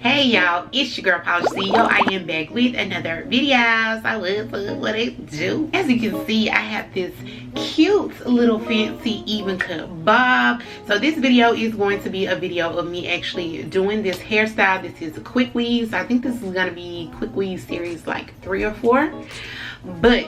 Hey y'all, it's your girl Polish CEO. I am back with another video. So what it do? As you can see, I have this cute little fancy even cut bob. So this video is going to be a video of me actually doing this hairstyle. This is a quick weave. So I think this is gonna be quick weave series like 3 or 4. But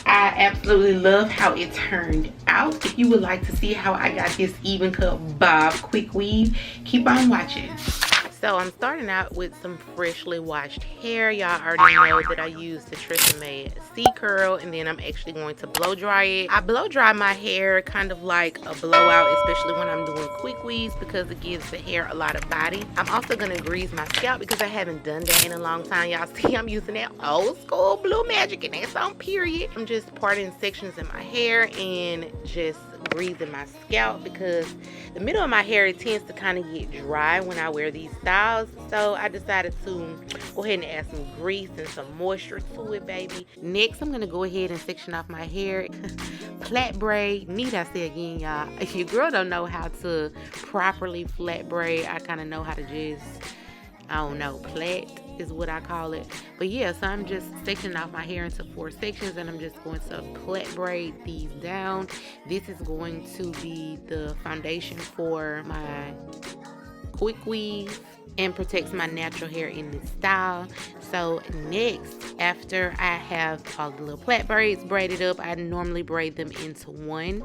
I absolutely love how it turned out. If you would like to see how I got this even cut bob quick weave, keep on watching. So I'm starting out with some freshly washed hair. Y'all already know that I use the Tresemme C Curl, and then I'm actually going to blow dry it. I blow dry my hair kind of like a blowout, especially when I'm doing quick weaves, because it gives the hair a lot of body. I'm also gonna grease my scalp because I haven't done that in a long time. Y'all see I'm using that old school Blue Magic, and that's on period. I'm just parting sections in my hair and just greasing my scalp because the middle of my hair, it tends to kind of get dry when I wear these styles. So I decided to go ahead and add some grease and some moisture to it, baby. Next, I'm gonna go ahead and section off my hair. Flat braid. Need I say again, y'all, if your girl don't know how to properly flat braid, I kind of know how to just, I don't know, plait is what I call it. But yeah, so I'm just sectioning off my hair into 4 sections, and I'm just going to plait braid these down. This is going to be the foundation for my quick weave and protects my natural hair in this style. So next, after I have all the little plait braids braided up, I normally braid them into one,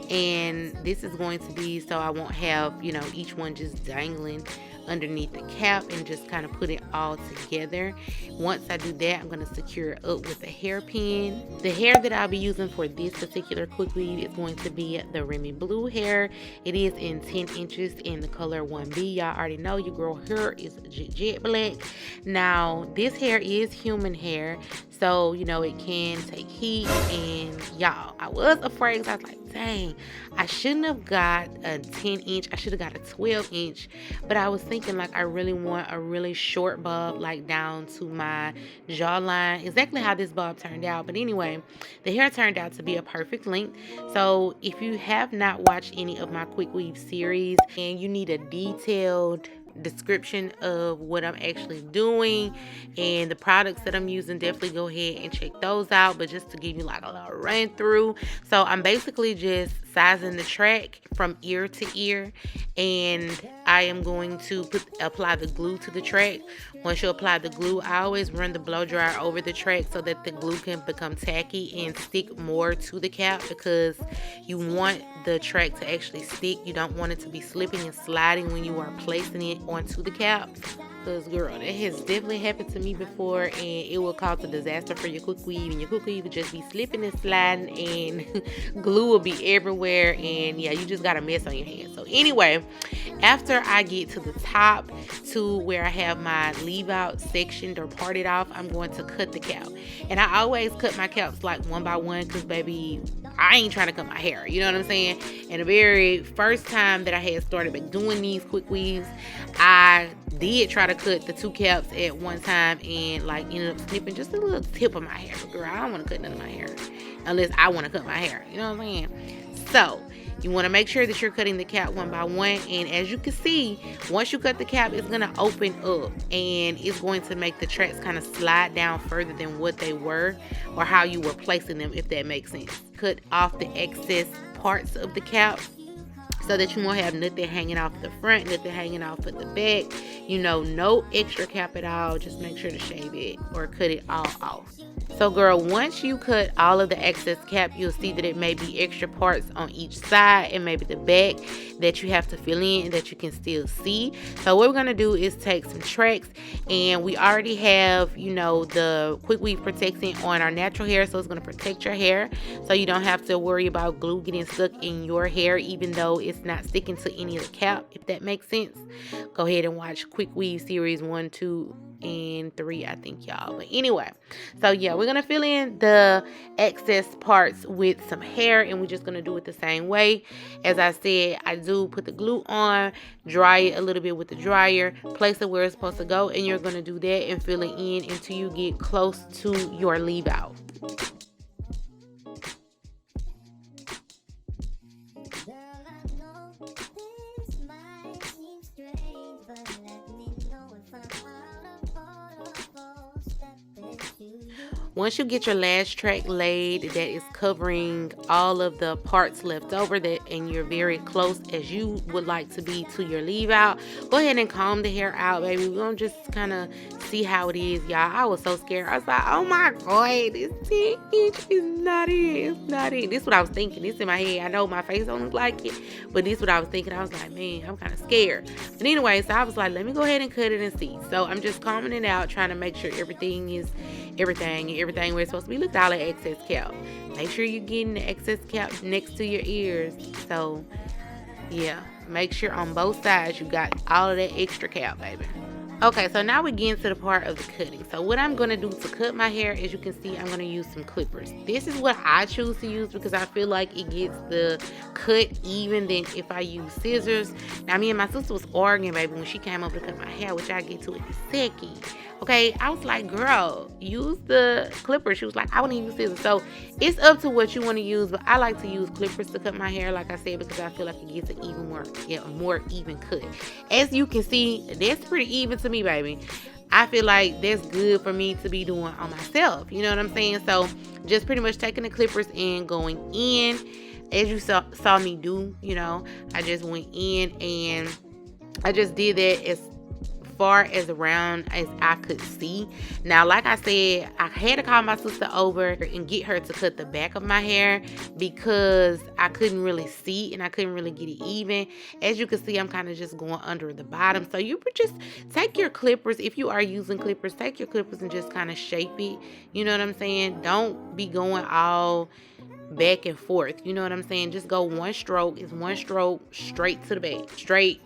and this is going to be so I won't have, you know, each one just dangling underneath the cap, and just kind of put it all together. Once I do that, I'm going to secure it up with a hairpin. The hair that I'll be using for this particular quick weave is going to be the REMY Blue Hair. It is in 10 inches in the color 1B. Y'all already know your girl hair is jet black. Now, this hair is human hair, so you know it can take heat. And y'all, I was afraid because I was like, dang, I shouldn't have got a 10 inch. I should have got a 12 inch. But I was thinking, like, I really want a really short bob, like down to my jawline. Exactly how this bob turned out. But anyway, the hair turned out to be a perfect length. So if you have not watched any of my quick weave series and you need a detailed description of what I'm actually doing and the products that I'm using, definitely go ahead and check those out. But just to give you like a little run through, so I'm basically just sizing the track from ear to ear, and I am going to apply the glue to the track. Once you apply the glue, I always run the blow dryer over the track so that the glue can become tacky and stick more to the cap, because you want the track to actually stick. You don't want it to be slipping and sliding when you are placing it onto the cap. Because girl, that has definitely happened to me before, and it will cause a disaster for your quick weave, and your quick weave will just be slipping and sliding, and glue will be everywhere, and yeah, you just got a mess on your hands. So anyway, after I get to the top to where I have my leave out sectioned or parted off, I'm going to cut the cap. And I always cut my caps like one by one, because baby, I ain't trying to cut my hair, you know what I'm saying? And the very first time that I had started doing these quick weaves, I did try to cut the 2 caps at one time, and like ended up snipping just a little tip of my hair. But girl, I don't want to cut none of my hair unless I want to cut my hair, you know what I'm saying? So you want to make sure that you're cutting the cap one by one, and as you can see, once you cut the cap, it's going to open up, and it's going to make the tracks kind of slide down further than what they were or how you were placing them, if that makes sense. Cut off the excess parts of the cap so that you won't have nothing hanging off the front, nothing hanging off at the back. You know, no extra cap at all. Just make sure to shave it or cut it all off. So girl, once you cut all of the excess cap, you'll see that it may be extra parts on each side and maybe the back that you have to fill in and that you can still see. So what we're going to do is take some tracks, and we already have, you know, the quick weave protectant on our natural hair, so it's going to protect your hair so you don't have to worry about glue getting stuck in your hair, even though it's not sticking to any of the cap, if that makes sense. Go ahead and watch quick weave series 1, 2, and 3, I think, y'all. But anyway, so yeah, we're gonna fill in the excess parts with some hair, and we're just gonna do it the same way. As I said, I do put the glue on, dry it a little bit with the dryer, place it where it's supposed to go, and you're gonna do that and fill it in until you get close to your leave out. Girl, I know this might seem strange, but let me know if I'm once you get your lash track laid that is covering all of the parts left over that, and you're very close as you would like to be to your leave out, go ahead and comb the hair out, baby. We're gonna just kind of see how it is, y'all. I was so scared. I was like, oh my god, this 10-inch is not it. It's not it. This is what I was thinking. This in my head. I know my face don't look like it, but this is what I was thinking. I was like, man, I'm kind of scared. But anyway, so I was like, let me go ahead and cut it and see. So I'm just combing it out, trying to make sure everything is everything where it's supposed to be. Look at all the excess cap. Make sure you're getting the excess cap next to your ears. So yeah, make sure on both sides you got all of that extra cap, baby. Okay, so now we get into the part of the cutting. So what I'm going to do to cut my hair, as you can see, I'm going to use some clippers. This is what I choose to use because I feel like it gets the cut even than if I use scissors. Now, me and my sister was arguing, baby, when she came over to cut my hair, which I'll get to in a second. Okay, I was like, girl, use the clippers. She was like, I want to use scissors. So it's up to what you want to use, but I like to use clippers to cut my hair, like I said, because I feel like it gets an even more even cut. As you can see, that's pretty even to me, baby. I feel like that's good for me to be doing on myself. You know what I'm saying? So just pretty much taking the clippers and going in, as you saw me do. You know, I just went in and I just did that as far as around as I could see. Now, like I said, I had to call my sister over and get her to cut the back of my hair because I couldn't really see and I couldn't really get it even. As you can see, I'm kind of just going under the bottom. So you would just take your clippers. If you are using clippers, take your clippers and just kind of shape it. You know what I'm saying? Don't be going all back and forth. You know what I'm saying? Just go one stroke. It's one stroke straight to the back, straight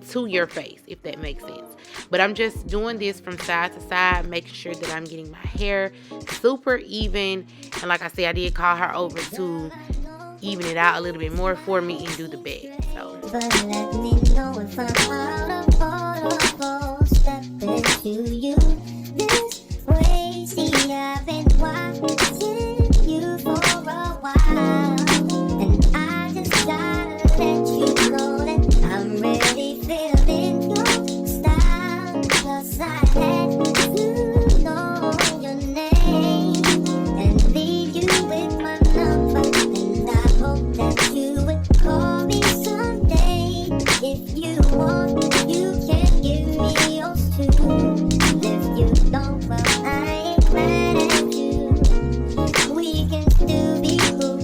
to your face, if that makes sense. But I'm just doing this from side to side, making sure that I'm getting my hair super even. And like I said, I did call her over to even it out a little bit more for me and do the back. So but let me know if I'm out of order, step into you this way. See, I've been watching you for a while, and I just gotta let you know that I'm ready, feeling your style, 'cause I had to know your name and leave you with my number, and I hope that you would call me someday. If you want, you can give me yours too, and if you don't, well, I ain't mad at you. We can still be cool.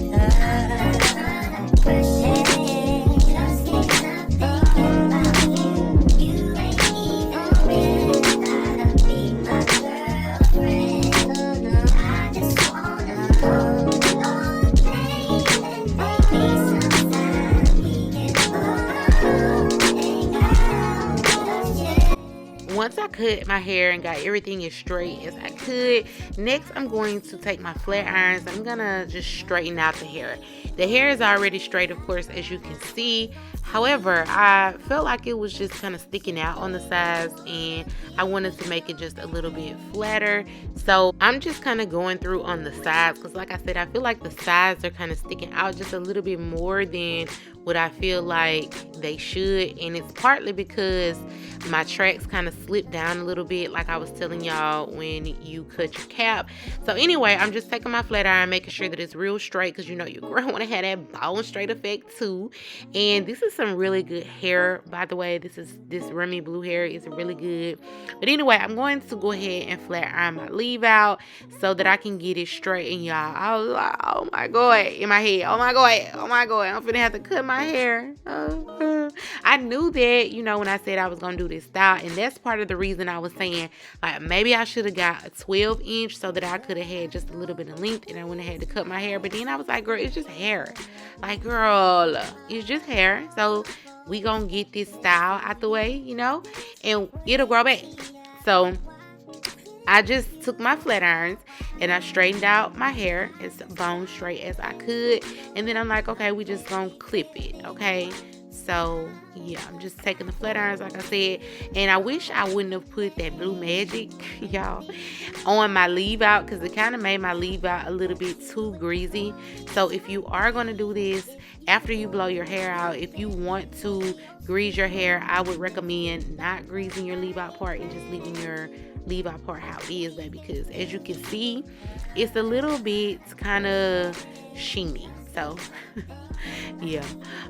Once I cut my hair and got everything as straight as I could, next I'm going to take my flat irons. I'm gonna just straighten out the hair. The hair is already straight, of course, as you can see. However, I felt like it was just kind of sticking out on the sides, and I wanted to make it just a little bit flatter. So I'm just kind of going through on the sides, because like I said, I feel like the sides are kind of sticking out just a little bit more than what I feel like they should. And it's partly because my tracks kind of slipped down a little bit, like I was telling y'all when you cut your cap. So anyway, I'm just taking my flat iron, making sure that it's real straight, because you know your girl want to have that ball and straight effect too. And this is some really good hair, by the way. This Remy Blue hair is really good. But anyway, I'm going to go ahead and flat iron my leave out so that I can get it straight. And y'all, I was like, oh my god, in my head, oh my god, I'm finna have to cut my hair. I knew that, you know, when I said I was gonna do this style, and that's part of the reason I was saying, like, maybe I should have got a 12-inch so that I could have had just a little bit of length and I wouldn't have had to cut my hair. But then I was like, girl, it's just hair. Like, girl, it's just hair. So we gonna get this style out the way, you know, and it'll grow back. So I just took my flat irons and I straightened out my hair as bone straight as I could. And then I'm like, okay, we just gonna clip it, okay? So yeah, I'm just taking the flat irons like I said, and I wish I wouldn't have put that Blue Magic, y'all, on my leave out, because it kind of made my leave out a little bit too greasy. So if you are going to do this after you blow your hair out, if you want to grease your hair, I would recommend not greasing your leave out part and just leaving your leave out part how it is, baby, because as you can see, it's a little bit kind of sheeny. So yeah,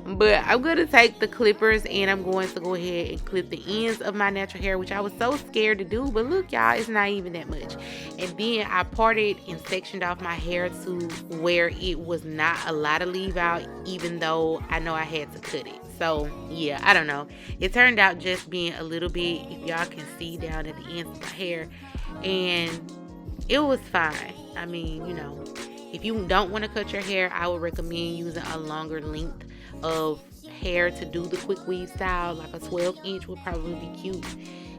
but I'm going to take the clippers and I'm going to go ahead and clip the ends of my natural hair, which I was so scared to do, but look, y'all, it's not even that much. And then I parted and sectioned off my hair to where it was not a lot of leave out, even though I know I had to cut it. So yeah, I don't know, it turned out just being a little bit, if y'all can see down at the ends of my hair, and it was fine. I mean, you know, if you don't want to cut your hair, I would recommend using a longer length of hair to do the quick weave style. Like a 12-inch would probably be cute.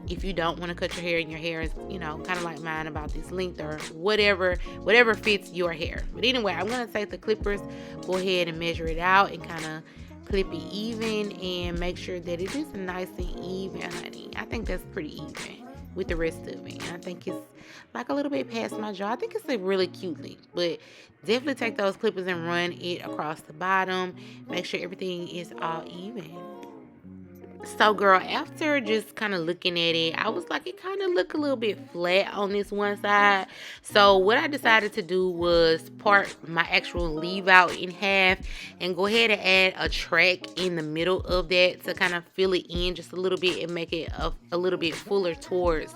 If you don't want to cut your hair and your hair is, you know, kind of like mine, about this length or whatever fits your hair. But anyway, I'm going to take the clippers, go ahead and measure it out and kind of clip it even and make sure that it is nice and even, honey. I think that's pretty even with the rest of it. And I think it's like a little bit past my jaw. I think it's a really cute length, but definitely take those clippers and run it across the bottom. Make sure everything is all even. So girl, after just kind of looking at it, I was like, it kind of looked a little bit flat on this one side. So what I decided to do was part my actual leave out in half and go ahead and add a track in the middle of that to kind of fill it in just a little bit and make it a little bit fuller towards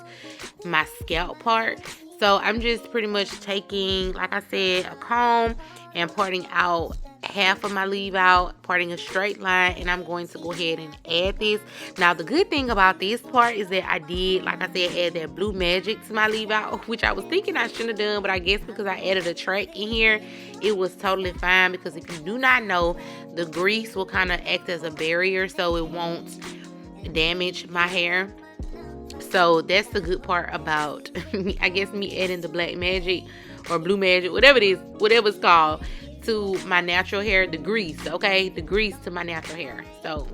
my scalp part. So I'm just pretty much taking, like I said, a comb and parting out half of my leave out, parting a straight line, and I'm going to go ahead and add this. Now the good thing about this part is that I did, like I said, add that Blue Magic to my leave out, which I was thinking I shouldn't have done, but I guess because I added a track in here, it was totally fine. Because if you do not know, the grease will kind of act as a barrier so it won't damage my hair. So that's the good part about I guess me adding the Black Magic or Blue Magic, whatever it is, whatever it's called, to my natural hair, the grease, okay? The grease to my natural hair. So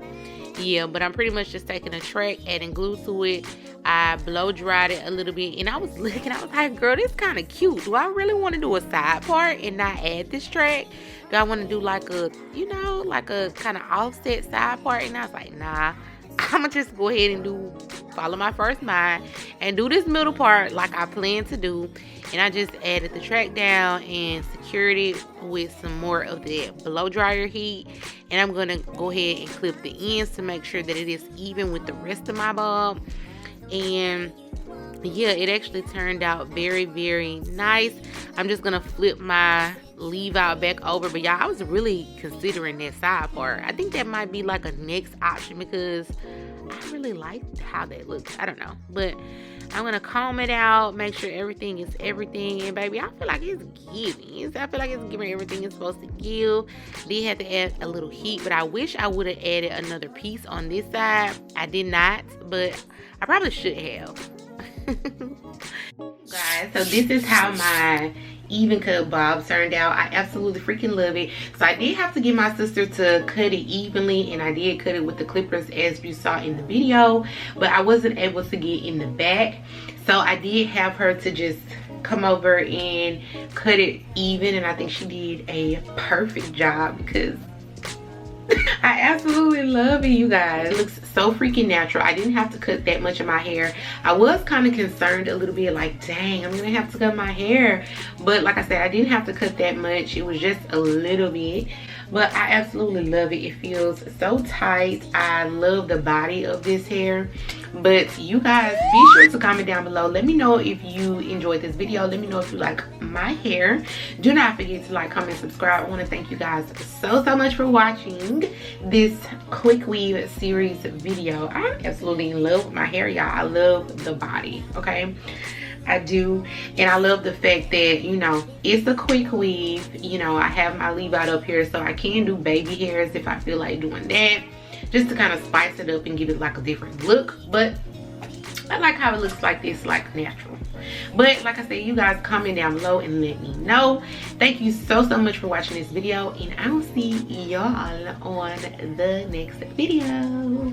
yeah, but I'm pretty much just taking a track, adding glue to it. I blow dried it a little bit, and I was looking, I was like, girl, this kind of cute. Do I really want to do a side part and not add this track? Do I want to do like a, you know, like a kind of offset side part? And I was like, nah, I'm gonna just go ahead and follow my first mind and do this middle part like I plan to do. And I just added the track down and secured it with some more of that blow dryer heat. And I'm gonna go ahead and clip the ends to make sure that it is even with the rest of my bob. And yeah, it actually turned out very, very nice. I'm just gonna flip my leave out back over, but y'all, I was really considering that side part. I think that might be like a next option because I really like how that looks. I don't know, but I'm gonna comb it out, make sure everything is everything, and baby, I feel like it's giving. I feel like it's giving everything it's supposed to give. Did have to add a little heat, but I wish I would have added another piece on this side. I did not, but I probably should have. Guys, so this is how my even cut bob turned out. I absolutely freaking love it. So I did have to get my sister to cut it evenly, and I did cut it with the clippers as you saw in the video, but I wasn't able to get in the back, so I did have her to just come over and cut it even, and I think she did a perfect job because I absolutely love it, you guys. It looks so freaking natural. I didn't have to cut that much of my hair. I was kind of concerned a little bit, like, dang, I'm gonna have to cut my hair. But like I said, I didn't have to cut that much. It was just a little bit. But I absolutely love it. It feels so tight. I love the body of this hair. But you guys, be sure to comment down below. Let me know if you enjoyed this video. Let me know if you like my hair. Do not forget to like, comment, subscribe. I want to thank you guys so much for watching this quick weave series video. I'm absolutely in love with my hair, y'all. I love the body, okay? I do. And I love the fact that, you know, it's a quick weave. You know, I have my leave out up here, so I can do baby hairs if I feel like doing that, just to kind of spice it up and give it like a different look. But I I like how it looks like this, like natural. But like I said, you guys comment down below and let me know. Thank you so much for watching this video, and I will see y'all on the next video.